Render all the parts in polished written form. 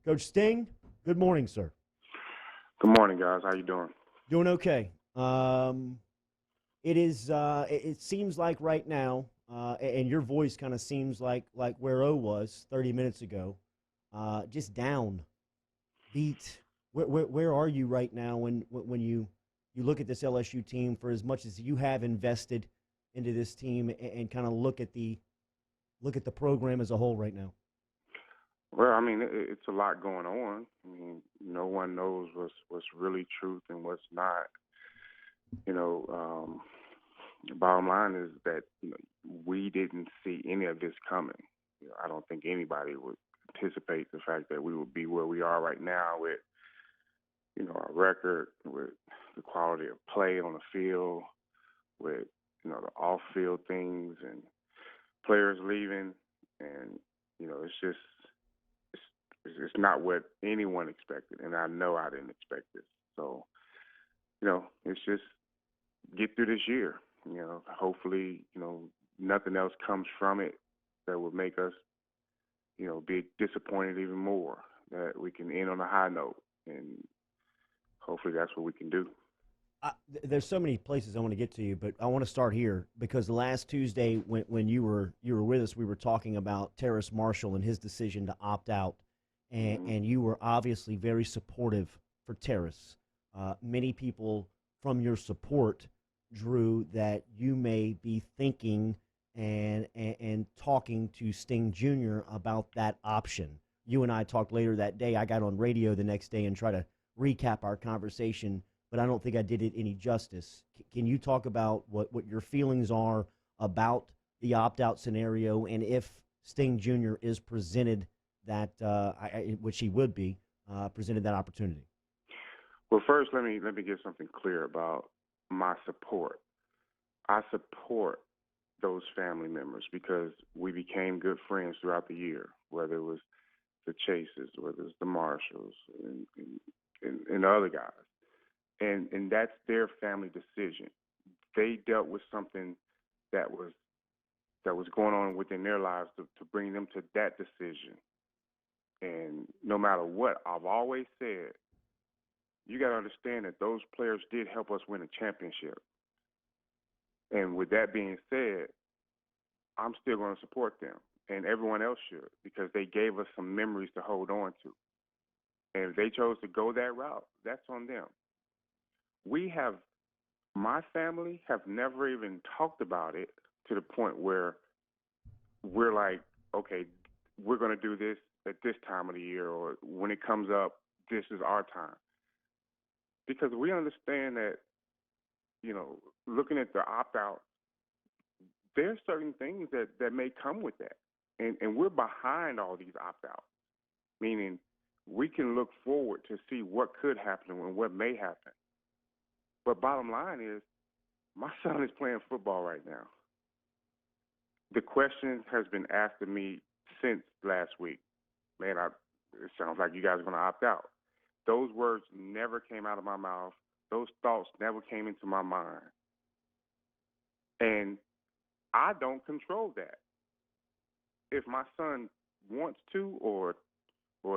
Coach Sting, good morning, sir. Good morning, guys. How you doing? Doing okay. It is. It seems like right now, and your voice kind of seems like where O was 30 minutes ago. Just down, beat. Where are you right now when you look at this LSU team for as much as you have invested into this team and kind of look at the program as a whole right now? Well, I mean, it's a lot going on. I mean, no one knows what's really truth and what's not. You know, the bottom line is that we didn't see any of this coming. I don't think anybody would anticipate the fact that we would be where we are right now with our record, with the quality of play on the field, with the off-field things and players leaving, and it's just it's it's not what anyone expected, and I know I didn't expect this. So it's just get through this year. Hopefully, nothing else comes from it that would make us, be disappointed even more. That we can end on a high note, and hopefully that's what we can do. There's so many places I want to get to you, but I want to start here because last Tuesday when you were with us, we were talking about Terrace Marshall and his decision to opt out, and you were obviously very supportive for Terrace. Many people from your support, Drew, that you may be thinking and talking to Sting Jr. about that option. You and I talked later that day. I got on radio the next day and tried to recap our conversation, but I don't think I did it any justice. Can you talk about what your feelings are about the opt-out scenario, and if Sting Jr. is presented that, which he would be, presented that opportunity? Well, first, let me get something clear about my support. I support those family members because we became good friends throughout the year, whether it was the Chases, whether it was the Marshalls, and the other guys. And that's their family decision. They dealt with something that was going on within their lives to bring them to that decision. And no matter what, I've always said, you got to understand that those players did help us win a championship. And with that being said, I'm still going to support them, and everyone else should, because they gave us some memories to hold on to. And if they chose to go that route, that's on them. My family have never even talked about it to the point where we're like, okay, we're going to do this at this time of the year, or when it comes up, this is our time. Because we understand that, looking at the opt-out, there's certain things that may come with that. And we're behind all these opt-outs, meaning we can look forward to see what could happen and what may happen. But bottom line is, my son is playing football right now. The question has been asked of me since last week. Man, it sounds like you guys are going to opt out. Those words never came out of my mouth. Those thoughts never came into my mind. And I don't control that. If my son wants to or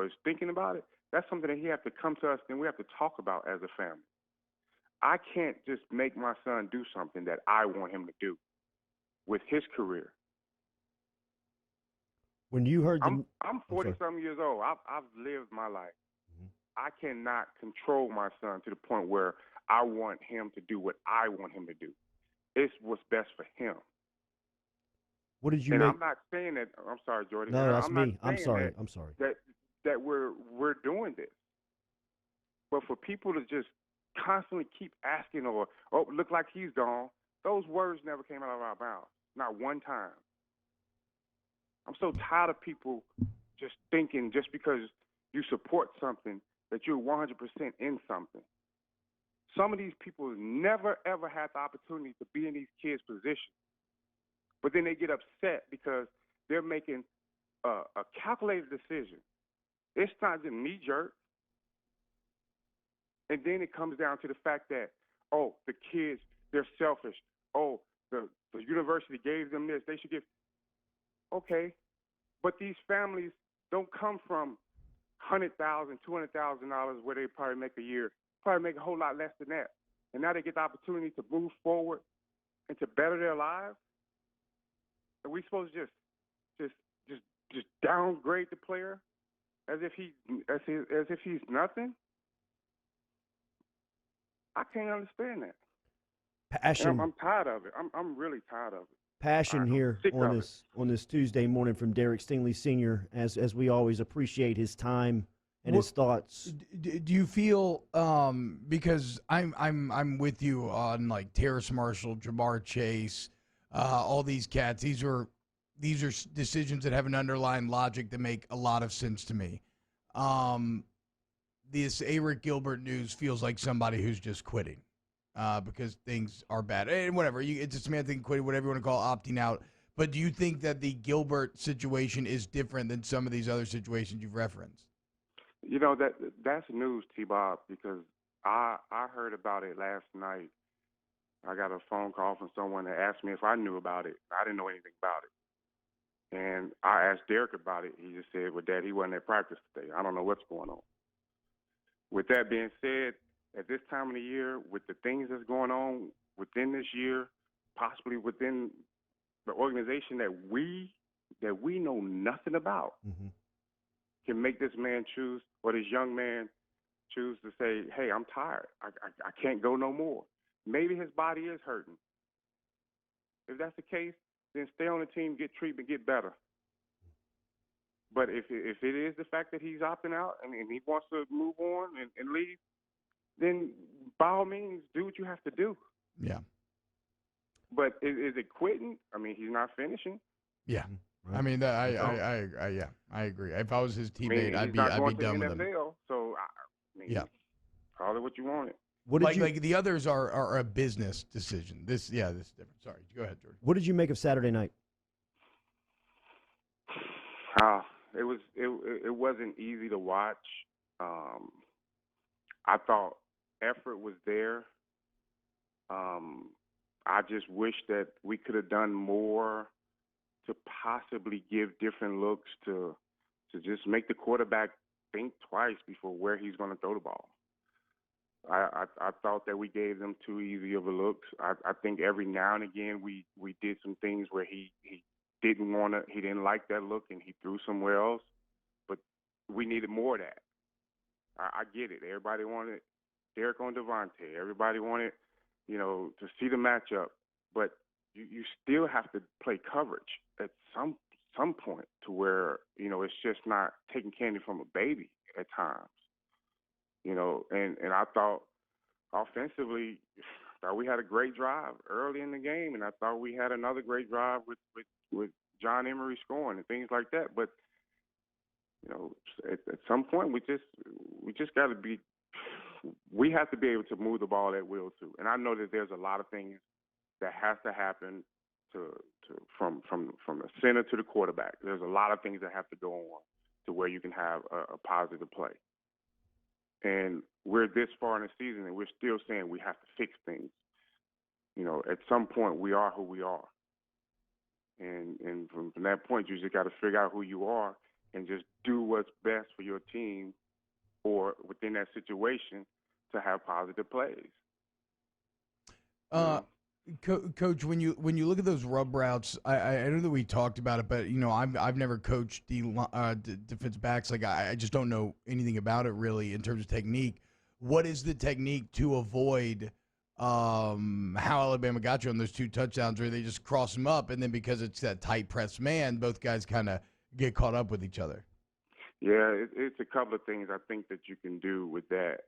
is thinking about it, that's something that he has to come to us and we have to talk about as a family. I can't just make my son do something that I want him to do with his career. When you heard I'm 40-something years old. I've lived my life. Mhm. I cannot control my son to the point where I want him to do what I want him to do. It's what's best for him. What did you And make? I'm not saying that. I'm sorry, Jordan. No, And that's I'm not me. I'm saying sorry. I'm sorry. that we're doing this. But for people to just constantly keep asking, or look like he's gone, those words never came out of our mouth, not one time. I'm so tired of people just thinking just because you support something that you're 100% in something. Some of these people never, ever had the opportunity to be in these kids' positions. But then they get upset because they're making a calculated decision. It's not just knee-jerk. And then it comes down to the fact that, the kids, they're selfish. The university gave them this. They should give. Okay. But these families don't come from $100,000, $200,000 where they probably make a year, probably make a whole lot less than that. And now they get the opportunity to move forward and to better their lives. Are we supposed to just downgrade the player as if he's nothing? I can't understand that. Passion. And I'm tired of it. I'm really tired of it. Passion here on this Tuesday morning from Derek Stingley Sr. As we always appreciate his time and his thoughts. Do you feel because I'm with you on like Terrace Marshall, Jamar Chase, all these cats. These are decisions that have an underlying logic that make a lot of sense to me. This Eric Gilbert news feels like somebody who's just quitting. Because things are bad. And whatever. It's a semantic quitting, whatever you want to call it, opting out. But do you think that the Gilbert situation is different than some of these other situations you've referenced? You know, that's news, T-Bob, because I heard about it last night. I got a phone call from someone that asked me if I knew about it. I didn't know anything about it. And I asked Derek about it. He just said, well, Dad, he wasn't at practice today. I don't know what's going on. With that being said, at this time of the year, with the things that's going on within this year, possibly within the organization that we know nothing about, can make this man choose, or this young man choose to say, hey, I'm tired. I can't go no more. Maybe his body is hurting. If that's the case, then stay on the team, get treatment, get better. But if it is the fact that he's opting out and he wants to move on and leave, then by all means, do what you have to do. Yeah. But is it quitting? I mean, he's not finishing. Yeah. Right. I mean, I agree. If I was his teammate, I'd be done with him. So I mean, call it what you want it. Like the others are a business decision. This is different. Sorry, go ahead, Jordan. What did you make of Saturday night? It wasn't easy to watch. I thought effort was there. I just wish that we could have done more to possibly give different looks to just make the quarterback think twice before where he's going to throw the ball. I thought that we gave them too easy of a looks. I think every now and again we did some things where he didn't like that look and he threw somewhere else, but we needed more of that. I get it. Everybody wanted Derek on Devontae. Everybody wanted, to see the matchup, but you still have to play coverage at some point to where, it's just not taking candy from a baby at times. And I thought offensively, we had a great drive early in the game, and I thought we had another great drive with John Emery scoring and things like that. But at some point, we just got to be. We have to be able to move the ball at will too. And I know that there's a lot of things that has to happen from the center to the quarterback. There's a lot of things that have to go on to where you can have a positive play. And we're this far in the season, and we're still saying we have to fix things. At some point, we are who we are. And from that point, you just got to figure out who you are and just do what's best for your team or within that situation to have positive plays. Coach, when you look at those rub routes, I know that we talked about it, but I've never coached defense backs. Like I just don't know anything about it really in terms of technique. What is the technique to avoid how Alabama got you on those two touchdowns where they just cross them up, and then because it's that tight press man, both guys kind of get caught up with each other? Yeah, it's a couple of things I think that you can do with that.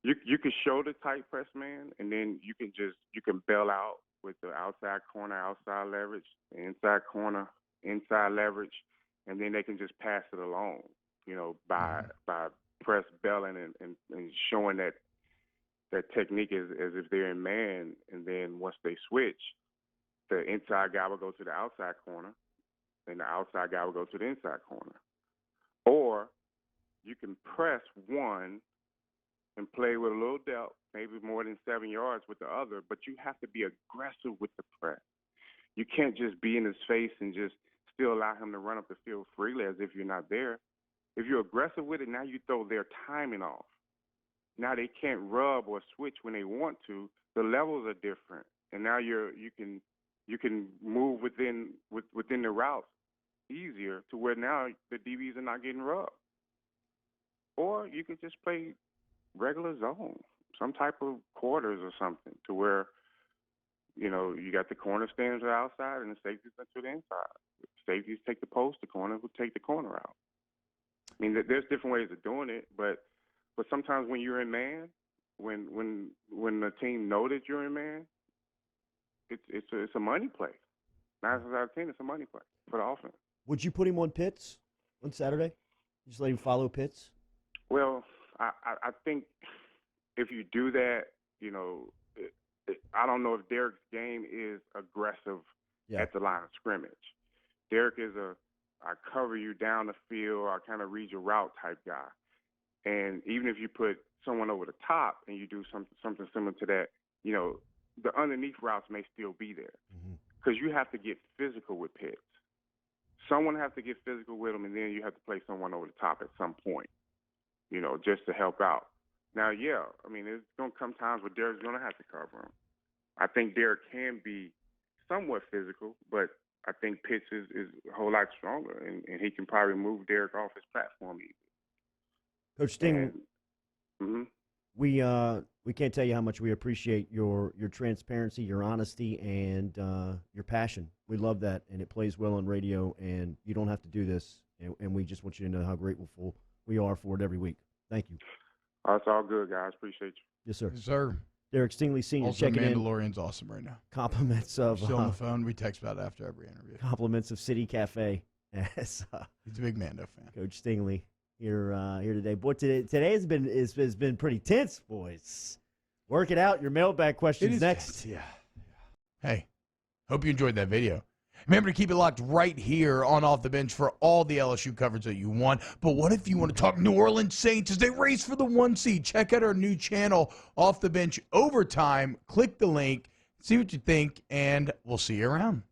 You can show the tight press man, and then you can bail out with the outside corner, outside leverage, the inside corner, inside leverage, and then they can just pass it along, by press bailing and showing that technique as if they're in man, and then once they switch, the inside guy will go to the outside corner, and the outside guy will go to the inside corner. Or you can press one and play with a little depth, maybe more than 7 yards with the other, but you have to be aggressive with the press. You can't just be in his face and just still allow him to run up the field freely as if you're not there. if you're aggressive with it, now you throw their timing off. Now they can't rub or switch when they want to. The levels are different, and now you can move within the routes easier to where now the DBs are not getting rubbed. Or you could just play regular zone, some type of quarters or something, to where you got the corner stands to the outside and the safeties to the inside. Safeties take the post, the corner will take the corner out. I mean, there's different ways of doing it, but sometimes when you're in man, when the team know that you're in man, it's a money play. 9 times out of 10, it's a money play for the offense. Would you put him on Pitts on Saturday? Just let him follow Pitts? Well, I think if you do that, I don't know if Derek's game is aggressive at the line of scrimmage. Derek is I cover you down the field, I kind of read your route type guy. And even if you put someone over the top and you do something similar to that, the underneath routes may still be there. Because you have to get physical with Pitts. Someone has to get physical with him, and then you have to play someone over the top at some point, just to help out. Now, yeah, I mean, there's going to come times where Derek's going to have to cover him. I think Derek can be somewhat physical, but I think Pitts is a whole lot stronger, and he can probably move Derek off his platform easily. Coach Sting, we can't tell you how much we appreciate your transparency, your honesty, and your passion. We love that, and it plays well on radio, and you don't have to do this, and we just want you to know how grateful we are for it every week. Thank you. It's all good, guys. Appreciate you. Yes, sir. Yes, sir. Derek Stingley Sr. Also, checking in. Mandalorian's awesome right now. Compliments of Still on the phone. We text about it after every interview. Compliments of City Cafe. As, He's a big Mando fan. Coach Stingley here today. Boy, today has been pretty tense, boys. Work it out. Your mailbag questions next. Tense, yeah. Hey, hope you enjoyed that video. Remember to keep it locked right here on Off the Bench for all the LSU coverage that you want. But what if you want to talk New Orleans Saints as they race for the 1 seed? Check out our new channel, Off the Bench Overtime. Click the link, see what you think, and we'll see you around.